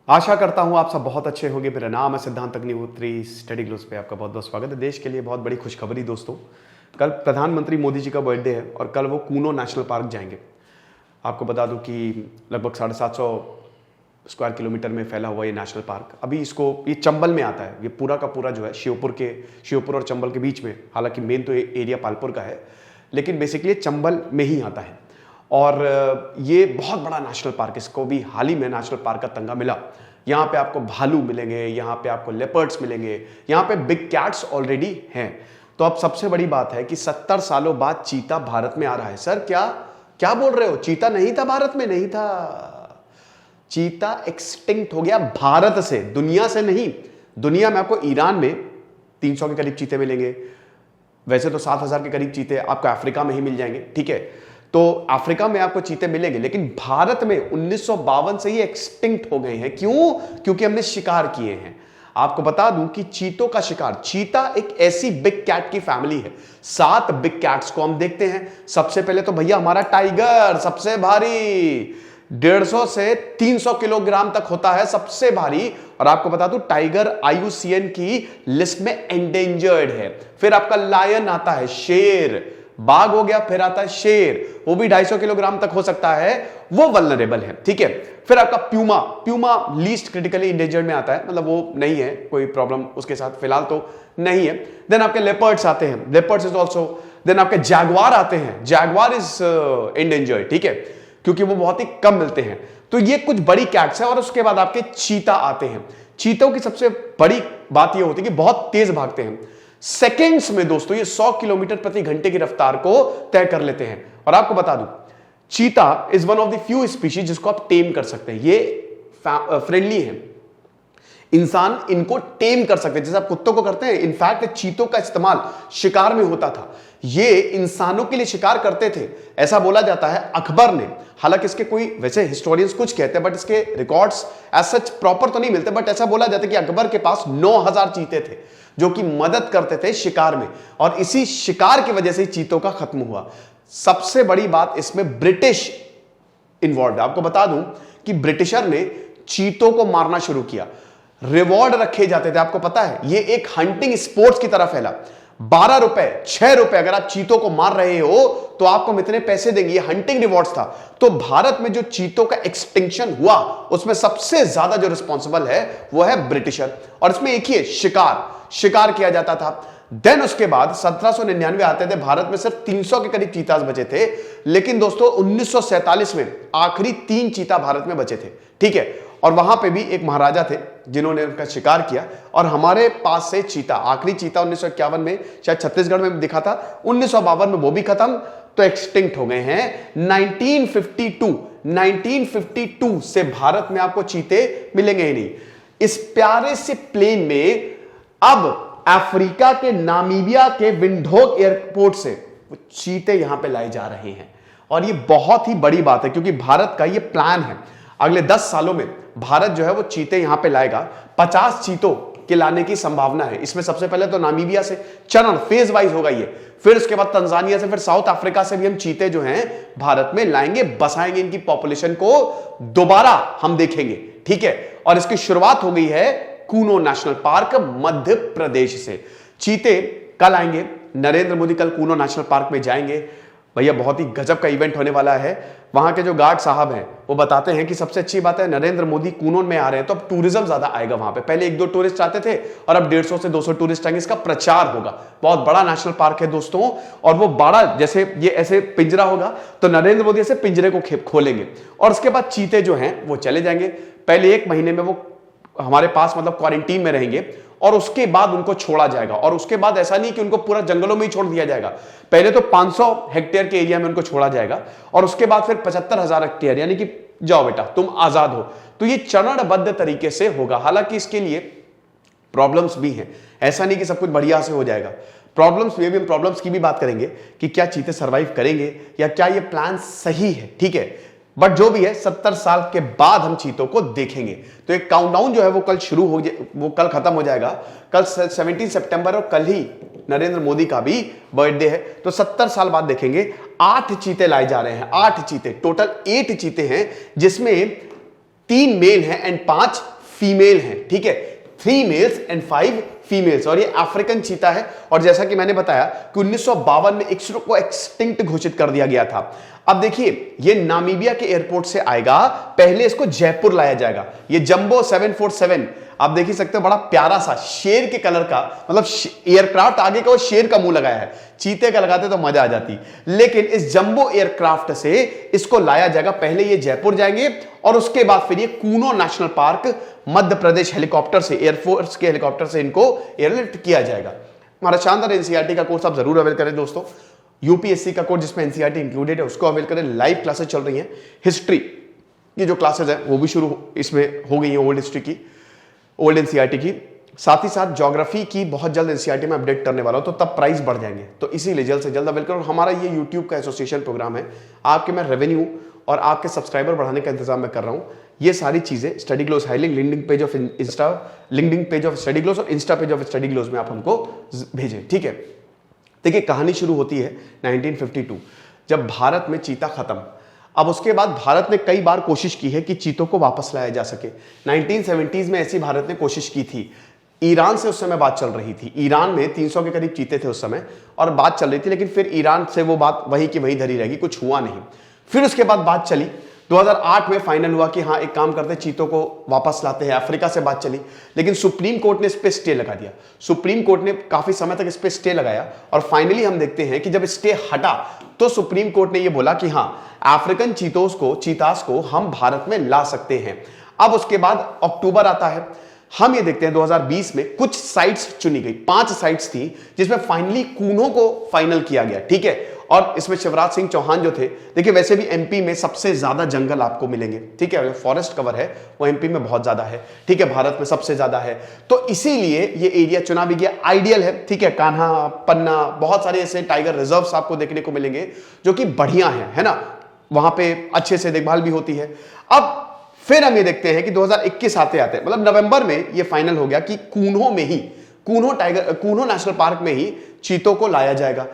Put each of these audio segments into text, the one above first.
आशा करता हूं आप सब बहुत अच्छे होंगे। मेरा नाम है सिद्धांत अग्निहोत्री। स्टडी ग्लोस पे आपका बहुत बहुत स्वागत है। देश के लिए बहुत बड़ी खुशखबरी दोस्तों, कल प्रधानमंत्री मोदी जी का बर्थडे है और कल वो कूनो नेशनल पार्क जाएंगे। आपको बता दूं कि लगभग 750 स्क्वायर किलोमीटर में फैला हुआ ये नेशनल पार्क, अभी ये चंबल में आता है। ये पूरा का पूरा जो है श्योपुर और चंबल के बीच में, हालांकि मेन तो एरिया पालपुर का है, लेकिन बेसिकली चंबल में ही आता है। और ये बहुत बड़ा नेशनल पार्क, इसको भी हाल ही में नेशनल पार्क का तंगा मिला। यहाँ पे आपको भालू मिलेंगे, यहाँ पे आपको लेपर्ड्स मिलेंगे, यहाँ पे बिग कैट्स ऑलरेडी हैं। तो अब सबसे बड़ी बात है कि 70 सालों बाद चीता भारत में आ रहा है। सर क्या क्या बोल रहे हो? चीता नहीं था भारत में? नहीं था। चीता एक्सटिंक्ट हो गया भारत से, दुनिया से नहीं। दुनिया में आपको ईरान में 300 के करीब चीते मिलेंगे, वैसे तो 7000 के करीब चीते आपको अफ्रीका में ही मिल जाएंगे, ठीक है। तो अफ्रीका में आपको चीते मिलेंगे, लेकिन भारत में 1952 से ही एक्सटिंक्ट हो गए हैं। क्यों? क्योंकि हमने शिकार किए हैं। आपको बता दूं कि चीतों का शिकार, चीता एक ऐसी बिग कैट की फैमिली है। 7 बिग कैट्स को हम देखते हैं। सबसे पहले तो भैया हमारा टाइगर, सबसे भारी, 150 से 300 किलोग्राम तक होता है, सबसे भारी। और आपको बता दूं टाइगर IUCN की लिस्ट में एंडेंजर्ड है। फिर आपका लायन आता है, शेर, बाघ हो गया, फिर आता है शेर, वो भी 250 किलोग्राम तक हो सकता है, वो वल्नरेबल है, ठीक है। फिर आपका प्यूमा लीस्ट क्रिटिकली इंडेंजर्ड में आता है, मतलब वो नहीं है, कोई प्रॉब्लम उसके साथ फिलहाल तो नहीं है। देन आपके लेपर्ड्स आते हैं, लेपर्ड्स इज ऑल्सो। देन आपके जैगवार आते हैं, जैगवार इज इंडेंजर्ड, ठीक है, क्योंकि वो बहुत ही कम मिलते हैं। तो ये कुछ बड़ी कैट्स है। और उसके बाद आपके चीता आते हैं। चीतों की सबसे बड़ी बात ये होती है कि बहुत तेज भागते हैं। सेकेंड्स में दोस्तों ये 100 किलोमीटर प्रति घंटे की रफ्तार को तय कर लेते हैं। और आपको बता दूं चीता is one of the few species जिसको आप टेम कर सकते हैं। ये फ्रेंडली है, इंसान इनको टेम कर सकते हैं, जैसे आप कुत्तों को करते हैं। इनफैक्ट चीतों का इस्तेमाल शिकार में होता था। ये इंसानों के लिए शिकार करते थे, ऐसा बोला जाता है अकबर ने। हालांकि इसके कोई वैसे हिस्टोरियंस कुछ कहते हैं, बट इसके रिकॉर्ड्स एज सच प्रॉपर तो नहीं मिलते, बट ऐसा बोला जाता है कि अकबर के पास 9000 चीते थे जो कि मदद करते थे शिकार में। और इसी शिकार की वजह से चीतों का खत्म हुआ। सबसे बड़ी बात इसमें ब्रिटिश इन्वॉल्व है। आपको बता दूं कि ब्रिटिशर ने चीतों को मारना शुरू किया, रिवॉर्ड रखे जाते थे। आपको पता है ये एक हंटिंग स्पोर्ट्स की तरह फैला। 12 रुपए, 6 रुपए अगर आप चीतों को मार रहे हो तो आपको इतने पैसे देंगे, ये हंटिंग रिवॉर्ड्स था। तो भारत में जो चीतों का एक्सटिंक्शन हुआ उसमें सबसे ज्यादा जो रिस्पॉन्सिबल है वो है ब्रिटिशर। और इसमें एक ही है, शिकार किया जाता था। देन उसके बाद 1799 आते थे, भारत में सिर्फ 300 के करीब चीतास बचे थे। लेकिन दोस्तों 1947 में आखिरी 3 चीता भारत में बचे थे, ठीक है। और वहां पे भी एक महाराजा थे जिन्होंने उनका शिकार किया। और हमारे पास से चीता, आखिरी चीता 1951 में शायद छत्तीसगढ़ में दिखा था, 1952 में वो भी खत्म, तो एक्सटिंक्ट हो गए हैं। 1952 से भारत में आपको चीते मिलेंगे ही नहीं। इस प्यारे से प्लेन में अब अफ्रीका के नामीबिया के विंडहोक एयरपोर्ट से वो चीते यहां पे लाए जा रहे हैं। और ये बहुत ही बड़ी बात है, क्योंकि भारत का ये प्लान है अगले 10 सालों में भारत जो है वो चीते यहां पे लाएगा। 50 चीतों के लाने की संभावना है। इसमें सबसे पहले तो नामीबिया से चरण फेज वाइज होगा ये, फिर उसके बाद तंजानिया से, फिर साउथ अफ्रीका से भी हम चीते जो हैं भारत में लाएंगे, बसाएंगे। इनकी पॉपुलेशन को दोबारा हम देखेंगे, ठीक है। और इसकी शुरुआत हो गई है कूनो नेशनल पार्क मध्य प्रदेश से। चीते कल आएंगे, नरेंद्र मोदी कल कूनो नेशनल पार्क में जाएंगे। भैया बहुत ही गजब का इवेंट होने वाला है। वहां के जो गार्ड साहब हैं वो बताते हैं कि सबसे अच्छी बात है नरेंद्र मोदी कूनो में आ रहे हैं तो अब टूरिज्म ज्यादा आएगा वहां पे। पहले 1-2 टूरिस्ट आते थे और अब 150 से 200 टूरिस्ट आएंगे। इसका प्रचार होगा। बहुत बड़ा नेशनल पार्क है दोस्तों। और वो बड़ा, जैसे ये ऐसे पिंजरा होगा तो नरेंद्र मोदी ऐसे पिंजरे को खोलेंगे और उसके बाद चीते जो हैं वो चले जाएंगे। पहले 1 महीने में वो हमारे पास मतलब क्वारंटीन में रहेंगे और उसके बाद उनको छोड़ा जाएगा। और उसके बाद ऐसा नहीं कि उनको पूरा जंगलों में ही छोड़ दिया जाएगा। पहले तो 500 हेक्टेयर के एरिया में उनको छोड़ा जाएगा और उसके बाद फिर 75,000 हेक्टेयर, यानी कि जाओ बेटा तुम आजाद हो। तो ये चरणबद्ध तरीके से होगा। हालांकि इसके लिए प्रॉब्लम्स भी हैं, ऐसा नहीं कि सब कुछ बढ़िया से हो जाएगा। प्रॉब्लम्स में भी हम प्रॉब्लम्स की भी बात करेंगे कि क्या चीते सर्वाइव करेंगे या क्या ये प्लान सही है, ठीक है। बट जो भी है 70 साल के बाद हम चीतों को देखेंगे। तो एक काउंटडाउन जो है वो कल वो कल खत्म हो जाएगा। कल 17 सितंबर और कल ही नरेंद्र मोदी का भी बर्थडे है। तो 70 साल बाद देखेंगे। 8 चीते लाए जा रहे हैं, 8 चीते, टोटल 8 चीते हैं, जिसमें 3 मेल हैं एंड 5 फीमेल हैं, ठीक है, 3 मेल्स एंड 5 फीमेल्स। और ये अफ्रीकन चीता है और जैसा कि मैंने बताया कि 1952 में इसको एक्सटिंक्ट घोषित कर दिया गया था। अब देखिए ये नामीबिया के एयरपोर्ट से आएगा, पहले इसको जयपुर लाया जाएगा। ये जंबो 747 आप देख ही सकते हो, बड़ा प्यारा सा शेर के कलर का, मतलब एयरक्राफ्ट आगे का वो शेर का मुंह लगाया है, चीते का लगाते तो मजा आ जाती। लेकिन इस जंबो एयरक्राफ्ट से इसको लाया जाएगा, पहले ये जयपुर जाएंगे और उसके बाद फिर ये Kuno national park Madhya Pradesh helicopter से, एयरफोर्स के हेलीकॉप्टर से इनको एयरलिफ्ट किया जाएगा। हमारा शानदार एनसीईआरटी का कोर्स आप जरूर अवेल करें दोस्तों। यूपीएससी का कोर्स जिसमें एनसीईआरटी इंक्लूडेड है उसको अवेल करें। लाइव क्लासेस चल रही हैं, हिस्ट्री की जो क्लासेस है वो भी शुरू इसमें हो गई है, ओल्ड हिस्ट्री की, ओल्ड एनसीईआरटी की। साथ ही साथ ज्योग्राफी की बहुत जल्द एनसीईआरटी में अपडेट करने वाला हूं, तो तब प्राइस बढ़ जाएंगे, तो इसीलिए जल्द से जल्द अवेल करो। हमारा ये यूट्यूब का एसोसिएशन प्रोग्राम है, आपके मैं रेवेन्यू और आपके सब्सक्राइबर बढ़ाने का इंतजाम मैं कर रहा हूं। ये सारी चीजें स्टडी ग्लोस हाईलिंक LinkedIn page of Insta, LinkedIn page of study gloss और Insta page of study gloss में आप हमको भेजें, ठीक है। देखिए कहानी शुरू होती है 1952 जब भारत में चीता खत्म। अब उसके बाद भारत ने कई बार कोशिश की है कि चीतों को वापस लाया जा सके। 1970s में ऐसी भारत ने कोशिश की थी। ईरान से उस समय बात चल रही थी, ईरान में 300 के करीब चीते थे उस समय और बात चल रही थी, लेकिन फिर ईरान से वो बात वही की वही धरी रहेगी, कुछ हुआ नहीं। फिर उसके बाद बात चली, 2008 में फाइनल हुआ कि हाँ एक काम करते चीतों को वापस लाते हैं। अफ्रीका से बात चली, लेकिन सुप्रीम कोर्ट ने इस पे स्टे लगा दिया। सुप्रीम कोर्ट ने काफी समय तक इस पे स्टे लगाया और फाइनली हम देखते हैं कि जब स्टे हटा तो सुप्रीम कोर्ट ने ये बोला कि हाँ अफ्रीकन चीतास को हम भारत में ला सकते हैं। अब उसके बाद अक्टूबर आता है, हम ये देखते हैं 2020 में कुछ साइट्स चुनी गई, 5 साइट्स थी जिसमें फाइनली कूनो को फाइनल किया गया, ठीक है। और इसमें शिवराज सिंह चौहान जो थे, देखिए वैसे भी एमपी में सबसे ज्यादा जंगल आपको मिलेंगे, ठीक है, फॉरेस्ट कवर है वो एमपी में बहुत ज्यादा है, ठीक है, भारत में सबसे ज्यादा है, तो इसीलिए ये एरिया चुना भी गया, आइडियल है, ठीक है। कान्हा, पन्ना, बहुत सारे ऐसे टाइगर रिजर्व्स आपको देखने को मिलेंगे जो कि बढ़िया है ना, वहां पे अच्छे से देखभाल भी होती है। अब फिर हम ये देखते हैं कि 2021 आते मतलब नवंबर में ये फाइनल हो गया कि कूनो में ही, कूनो नेशनल पार्क में ही चीतों को लाया जाएगा।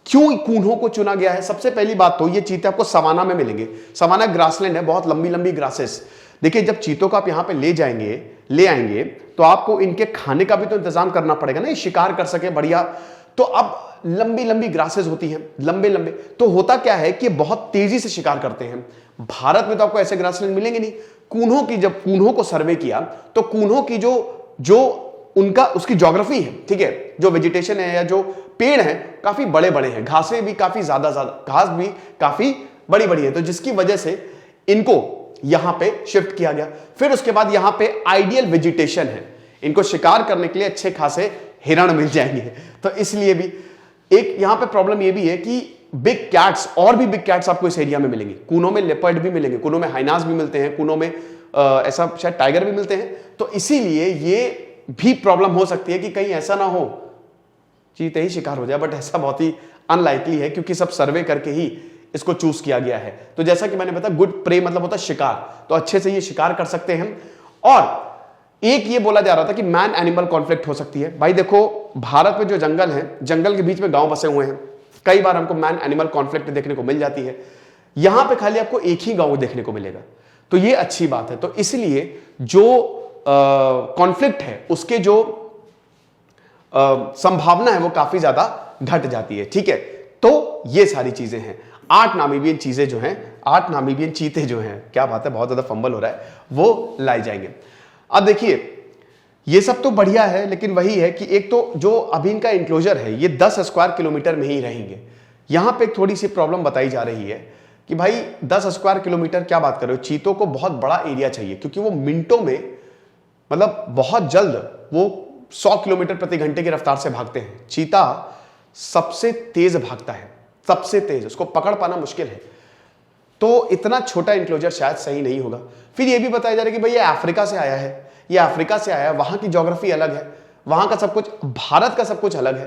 क्यों कूनो को चुना गया है? सबसे पहली बात तो ये चीते आपको सवाना में मिलेंगे। सवाना ग्रासलैंड है, बहुत लंबी लंबी ग्रासेस। देखिए जब चीतों को आप यहां पे ले आएंगे तो आपको इनके खाने का भी तो इंतजाम करना पड़ेगा ना, ये शिकार कर सके बढ़िया। तो अब लंबी लंबी ग्रासेस होती हैं, लंबे लंबे, तो होता क्या है कि बहुत तेजी से शिकार करते हैं। भारत में तो आपको ऐसे ग्रासलैंड मिलेंगे नहीं। कूनो की, जब कूनो को सर्वे किया तो कूनो की जो उनका उसकी ज्योग्राफी है, ठीक है, जो वेजिटेशन है या जो पेड़ हैं काफी बड़े बड़े हैं, घासें भी काफी ज्यादा घास भी काफी बड़ी बड़ी है, तो जिसकी वजह से इनको यहां पे शिफ्ट किया गया। फिर उसके बाद यहां पे आइडियल वेजिटेशन है, इनको शिकार करने के लिए अच्छे खासे हिरण मिल जाएंगे, तो इसलिए भी एक यहां पे प्रॉब्लम ये भी है कि बिग कैट्स, और भी बिग कैट्स आपको इस एरिया में मिलेंगे। कूनो में लेपर्ड भी मिलेंगे, कूनो में हाइनास भी मिलते हैं, कूनो में ऐसा शायद टाइगर भी मिलते हैं, तो इसीलिए ये भी प्रॉब्लम हो सकती है कि कहीं ऐसा ना हो चीते ही शिकार हो जाए, बट ऐसा बहुत ही अनलाइकली है क्योंकि सब सर्वे करके ही इसको चूज किया गया है। तो जैसा कि मैंने बताया गुड प्रे मतलब होता है शिकार, तो अच्छे से ये शिकार कर सकते हैं। और एक ये बोला जा रहा था कि मैन एनिमल कॉन्फ्लिक्ट हो सकती है। भाई देखो भारत में जो जंगल है, जंगल के बीच में गांव बसे हुए हैं, कई बार हमको मैन एनिमल कॉन्फ्लिक्ट देखने को मिल जाती है। यहां पे खाली आपको एक ही गांव देखने को मिलेगा, तो ये अच्छी बात है। तो इसलिए जो कॉन्फ्लिक्ट है उसके जो संभावना है वो काफी ज्यादा घट जाती है, ठीक है। तो ये सारी चीजें हैं, 8 नामीबियन चीजें जो हैं, 8 नामीबियन चीते जो हैं, क्या बात है, बहुत ज्यादा फंबल हो रहा है, वो लाए जाएंगे। अब देखिए ये सब तो बढ़िया है, लेकिन वही है कि एक तो जो अभी इनका इंक्लोजर है ये 10 स्क्वायर किलोमीटर में ही रहेंगे। यहां पे थोड़ी सी प्रॉब्लम बताई जा रही है कि भाई 10 स्क्वायर किलोमीटर क्या बात कर रहे हो, चीतों को बहुत बड़ा एरिया चाहिए, क्योंकि वो मिनटों में, मतलब बहुत जल्द वो 100 किलोमीटर प्रति घंटे की रफ्तार से भागते हैं। चीता सबसे तेज भागता है, सबसे तेज, उसको पकड़ पाना मुश्किल है, तो इतना छोटा इंक्लोजर शायद सही नहीं होगा। फिर ये भी बताया जा रहा है कि भाई ये अफ्रीका से आया है, ये अफ्रीका से आया है, वहां की ज्योग्राफी अलग है, वहां का सब कुछ, भारत का सब कुछ अलग है,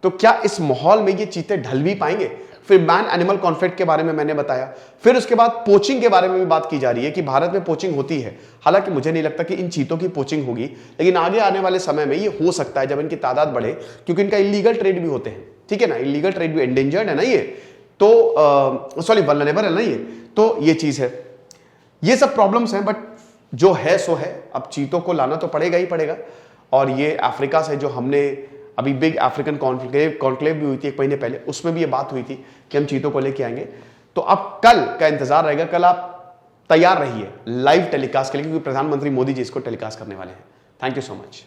तो क्या इस माहौल में ये चीते ढल भी पाएंगे? फिर मैन एनिमल कॉन्फ्लिक्ट के बारे में मैंने बताया। फिर उसके बाद पोचिंग के बारे में भी बात की जा रही है कि भारत में पोचिंग होती है, हालांकि मुझे नहीं लगता कि इन चीतों की पोचिंग होगी, लेकिन आगे आने वाले समय में ये हो सकता है जब इनकी तादाद बढ़े, क्योंकि इनका इलीगल ट्रेड भी होते हैं, ठीक है ना, इलीगल ट्रेड भी, एंडेंजर्ड है ना ये, तो सॉरी वल्नरेबल है ना ये, तो ये चीज है, ये सब प्रॉब्लम्स हैं। बट जो है सो है, अब चीतों को लाना तो पड़ेगा ही पड़ेगा। और ये अफ्रीका से जो हमने अभी बिग अफ्रीकन कॉन्क्लेव भी हुई थी 1 महीने पहले, उसमें भी ये बात हुई थी कि हम चीतों को लेके आएंगे। तो अब कल का इंतजार रहेगा, कल आप तैयार रहिए लाइव टेलीकास्ट के लिए, क्योंकि प्रधानमंत्री मोदी जी इसको टेलीकास्ट करने वाले हैं। Thank you so much.